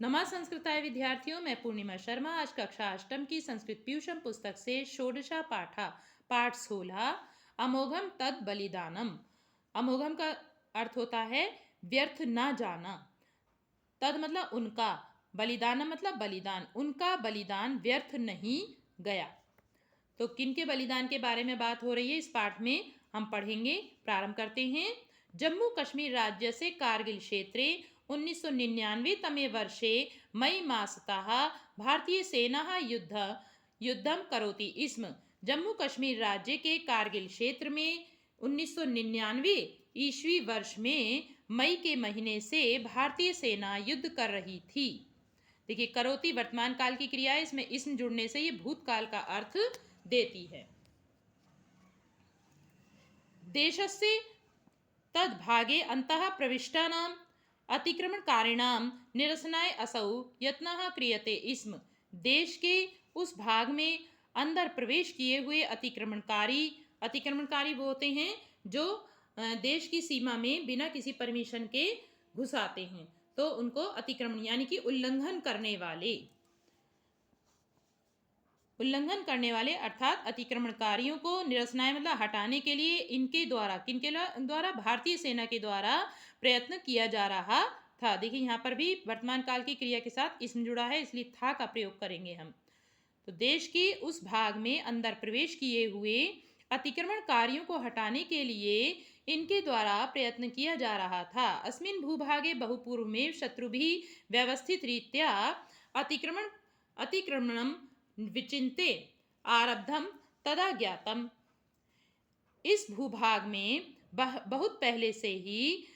नमः संस्कृताय विद्यार्थियों, मैं पूर्णिमा शर्मा आज कक्षा अष्टम की संस्कृत पीयूषम पुस्तक से षोडशा पाठा पाठ 16 अमोघम तद बलिदानम। अमोघम का अर्थ होता है व्यर्थ ना जाना। तद मतलब उनका, बलिदानम मतलब बलिदान, उनका बलिदान व्यर्थ नहीं गया। तो किन के बलिदान के बारे में बात हो रही है इस पाठ में हम पढ़ेंगे। प्रारंभ करते हैं। जम्मू कश्मीर राज्य से कारगिल क्षेत्रे 1999 तमे वर्षे मई मासतः भारतीय सेना युद्धम करोति स्म। जम्मू कश्मीर राज्य के कारगिल क्षेत्र में 1999 ईस्वी वर्ष में मई के महीने से भारतीय सेना युद्ध कर रही थी। देखिए, करोति वर्तमान काल की क्रिया है, इसमें इस्म जुड़ने से ये भूतकाल का अर्थ देती है। देशस्य तद्भागे अंतः प्रविष्टानाम् अतिक्रमणकारिणां निरसनाय असौ यत्नः क्रियते स्म। देश के उस भाग में अंदर प्रवेश किए हुए अतिक्रमणकारी वो होते हैं जो देश की सीमा में बिना किसी परमिशन के घुस आते हैं, तो उनको अतिक्रमण यानी कि उल्लंघन करने वाले अर्थात अतिक्रमणकारियों को निरसनाय मतलब हटाने के लिए इनके द्वारा, किनके द्वारा, भारतीय सेना के द्वारा प्रयत्न किया जा रहा था। देखिए, यहाँ पर भी वर्तमान काल की क्रिया के साथ इसमें जुड़ा है, इसलिए था का प्रयोग करेंगे हम। तो देश के उस भाग में अंदर प्रवेश किए हुए अतिक्रमणकारियों को हटाने के लिए इनके द्वारा प्रयत्न किया जा रहा था। अस्मिन् भूभागे बहुपूर्व में शत्रुभिः व्यवस्थित रीत्या अतिक्रमणम विचिन्ते आरब्धम तदा ज्ञातम। इस भूभाग में बहुत पहले से ही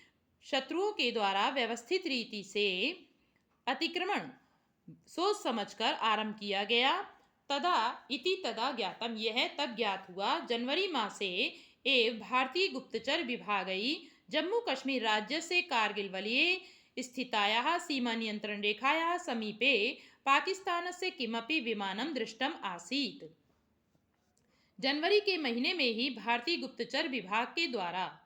शत्रुओं के द्वारा व्यवस्थित रीति से अतिक्रमण सोच समझकर आरंभ किया गया। तदा ज्ञातम, यह तब ज्ञात हुआ जनवरी मासे एव भारतीय गुप्तचर विभागई जम्मू कश्मीर राज्य से कारगिल वलये स्थितायाः सीमा नियंत्रण रेखायाः समीपे पाकिस्तानस्य किमपि विमानं दृष्टम आसीत्। जनवरी के महीने में ही भारतीय गुप्तचर विभाग के द्वारा,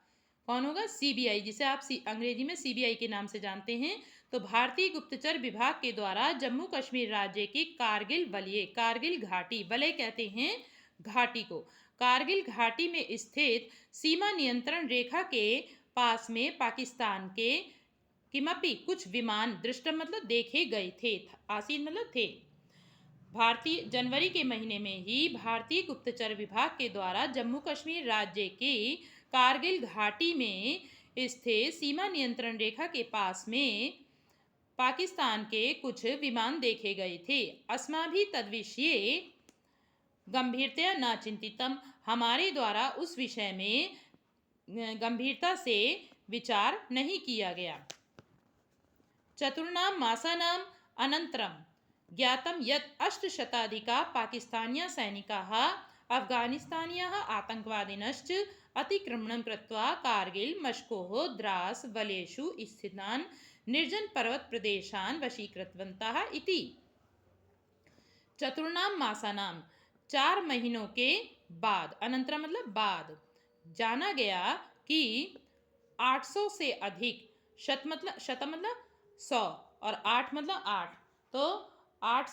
कौन होगा, सीबीआई, जिसे आप अंग्रेजी में सीबीआई के नाम से जानते हैं, तो भारतीय गुप्तचर विभाग के द्वारा जम्मू कश्मीर राज्य की कारगिल वलय, कारगिल घाटी, वलय कहते हैं घाटी को, कारगिल घाटी में स्थित सीमा नियंत्रण रेखा के पास में पाकिस्तान के किमपि कुछ विमान दृष्टम मतलब देखे गए थे, आसीन मतलब थे। भारतीय जनवरी के महीने में ही भारतीय गुप्तचर विभाग के द्वारा जम्मू कश्मीर राज्य की कारगिल घाटी में स्थित सीमा नियंत्रण रेखा के पास में पाकिस्तान के कुछ विमान देखे गए थे। अस्माभिः तद्विषये गंभीरतया न चिंतितम, हमारे द्वारा उस विषय में गंभीरता से विचार नहीं किया गया। चतुर्णाम मासानाम अनंतरम ज्ञातम यत् 800 पाकिस्तानीय सैनिकाः अफगानिस्तानीयाः आतंकवादिनश्च अतिक्रमणं कृत्वा कारगिल मशकोः द्रास वलयेषु स्थितान् निर्जन पर्वत प्रदेशान् वशीकृतवन्तः इति। चतुर्णाम मासानाम, 4 महीनों के बाद, अनंतरम मतलब बाद, जाना गया कि 800 से अधिक, शत मतलब 100 और 8 मतलब 8, तो 8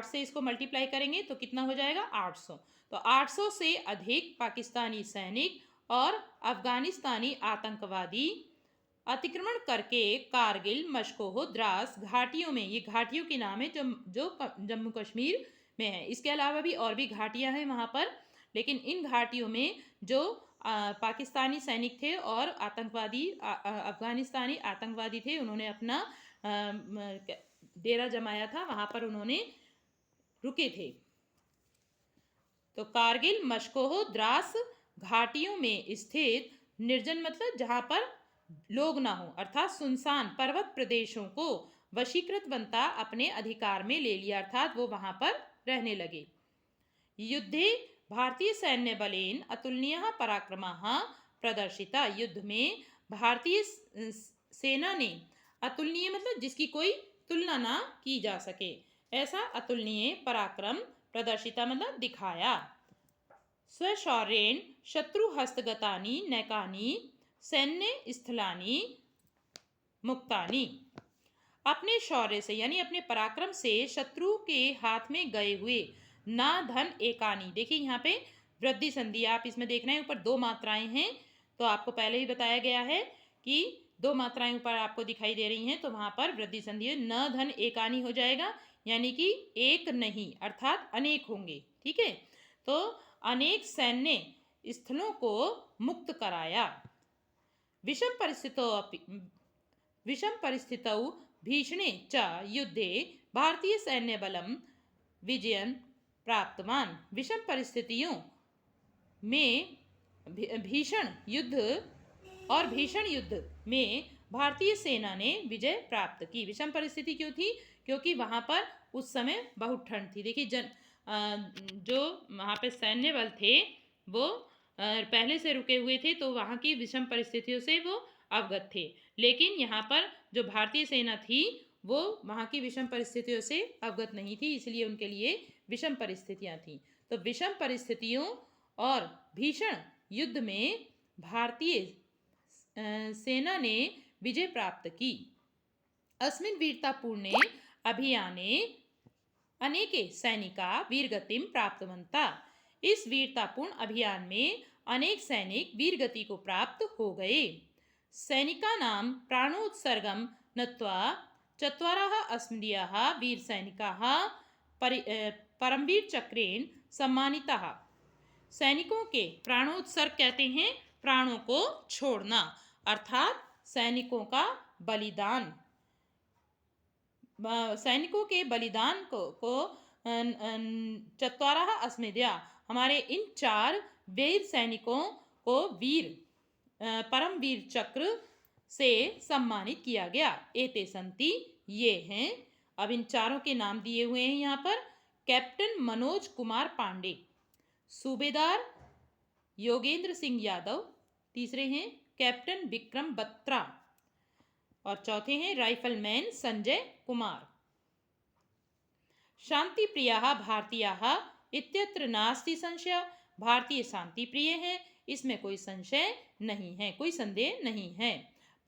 से इसको मल्टीप्लाई करेंगे तो कितना हो जाएगा, 800। तो 800 से अधिक पाकिस्तानी सैनिक और अफगानिस्तानी आतंकवादी अतिक्रमण करके कारगिल मशकोह द्रास घाटियों में, ये घाटियों के नाम है जो जम्मू कश्मीर में है, इसके अलावा भी और भी घाटियां हैं वहाँ पर, लेकिन इन घाटियों में जो पाकिस्तानी सैनिक थे और आतंकवादी अफगानिस्तानी आतंकवादी थे, उन्होंने अपना डेरा जमाया था, वहाँ पर उन्होंने रुके थे। तो कारगिल मशकोह द्रास घाटियों में स्थित निर्जन मतलब जहाँ पर लोग ना हो अर्थात सुनसान पर्वत प्रदेशों को वशीकृत बनता अपने अधिकार में ले लिया, अर्थात वो वहाँ पर रहने लगे। युद्धे भारतीय सैन्य बलेन अतुलनीय पराक्रमः प्रदर्शिता, युद्ध में भारतीय सेना ने अतुलनीय मतलब जिसकी कोई तुलना ना की जा सके, ऐसा अतुलनीय पराक्रम प्रदर्शिता मतलब दिखाया। स्वशौर्येण शत्रु हस्तगतानि नैकानि सैन्य स्थलानि मुक्तानि, अपने शौर्य से यानी अपने पराक्रम से शत्रु के हाथ में गए हुए ना धन एकानी। देखिए यहाँ पे वृद्धि संधि आप इसमें देख रहे हैं, ऊपर दो मात्राएं हैं, तो आपको पहले ही बताया गया है कि दो मात्राएं ऊपर आपको दिखाई दे रही हैं, तो वहां पर वृद्धि संधि है, न धन एकानी हो जाएगा, यानी कि एक नहीं अर्थात अनेक होंगे। ठीक है, तो अनेक सैन्य स्थलों को मुक्त कराया। विषम परिस्थितौ भीषणे च युद्धे भारतीय सैन्य बलम विजयन प्राप्तवान। विषम परिस्थितियों में भीषण युद्ध में भारतीय सेना ने विजय प्राप्त की। विषम परिस्थिति क्यों थी? क्योंकि वहां पर उस समय बहुत ठंड थी। देखिए जो वहां पे सैन्य बल थे वो पहले से रुके हुए थे, तो वहां की विषम परिस्थितियों से वो अवगत थे, लेकिन यहाँ पर जो भारतीय सेना थी वो वहां की विषम परिस्थितियों से अवगत नहीं थी, इसलिए उनके लिए विषम परिस्थितियां थी। तो विषम परिस्थितियों और भीषण युद्ध में भारतीय सेना ने विजय प्राप्त की। अस्मिन् वीरतापूर्णे अभियाने अनेके सैनिका वीरगतिम प्राप्तवन्ता। इस वीरतापूर्ण अभियान में अनेक सैनिक वीरगति को प्राप्त हो गए। सैनिकानां प्राणोत्सर्गं नत्वा चत्वारः अस्मदीयाः वीरसैनिकाः परमवीर चक्रेण सम्मानिताः। सैनिकों के प्राणोत्सर्ग कहते हैं प्राणों को छोड़ना, अर्थात सैनिकों का बलिदान। सैनिकों के बलिदान को चत्वारः अस्मदीया, हमारे इन 4 वीर सैनिकों को परमवीर चक्र से सम्मानित किया गया। एते संति, ये हैं, अब इन चारों के नाम दिए हुए हैं यहाँ पर। कैप्टन मनोज कुमार पांडे, सूबेदार योगेंद्र सिंह यादव, तीसरे हैं कैप्टन विक्रम बत्रा, और चौथे हैं राइफलमैन संजय कुमार। शांति प्रियाः भारतीयाः इत्यत्र नास्ति संशय। भारतीय शांति प्रिय हैं, इसमें कोई संशय नहीं है, कोई संदेह नहीं है।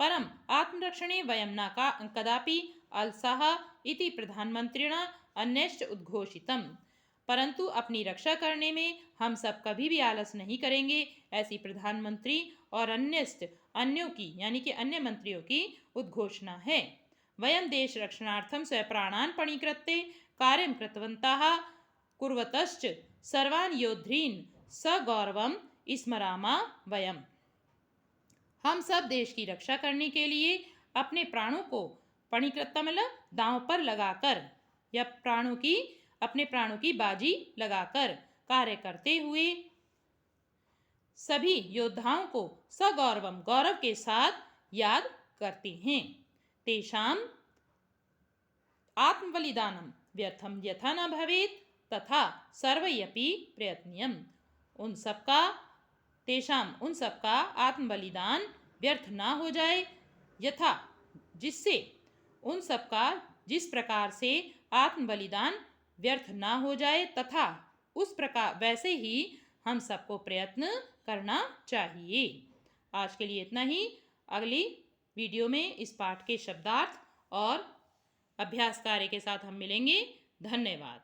परम आत्मरक्षणे वयं न कदापि अलसाः इति प्रधानमंत्रिणा अन्यश्च उद्घोषितम्। परंतु अपनी रक्षा करने में हम सब कभी भी आलस नहीं करेंगे, ऐसी प्रधानमंत्री और अन्यों की यानी कि अन्य मंत्रियों की उद्घोषणा है। वयं देश रक्षणार्थं स्वप्राणान् पणीकृत्य कार्यं कृतवन्तः कुर्वतश्च सर्वान् योद्धॄन् सगौरवं स्मरामा वयम्। हम सब देश की रक्षा करने के लिए अपने प्राणों को पणीकृत मतलब दांव पर लगाकर या अपने प्राणों की बाजी लगाकर कार्य करते हुए सभी योद्धाओं को सगौरवम गौरव के साथ याद करते हैं। तेषाम आत्मबलिदानम व्यर्थम यथा न भवेत् तथा सर्वैरपि प्रयत्नीयम्। उन सबका आत्मबलिदान व्यर्थ ना हो जाए, यथा जिससे उन सबका जिस प्रकार से आत्मबलिदान व्यर्थ ना हो जाए, तथा उस प्रकार वैसे ही हम सबको प्रयत्न करना चाहिए। आज के लिए इतना ही। अगली वीडियो में इस पाठ के शब्दार्थ और अभ्यास कार्य के साथ हम मिलेंगे। धन्यवाद।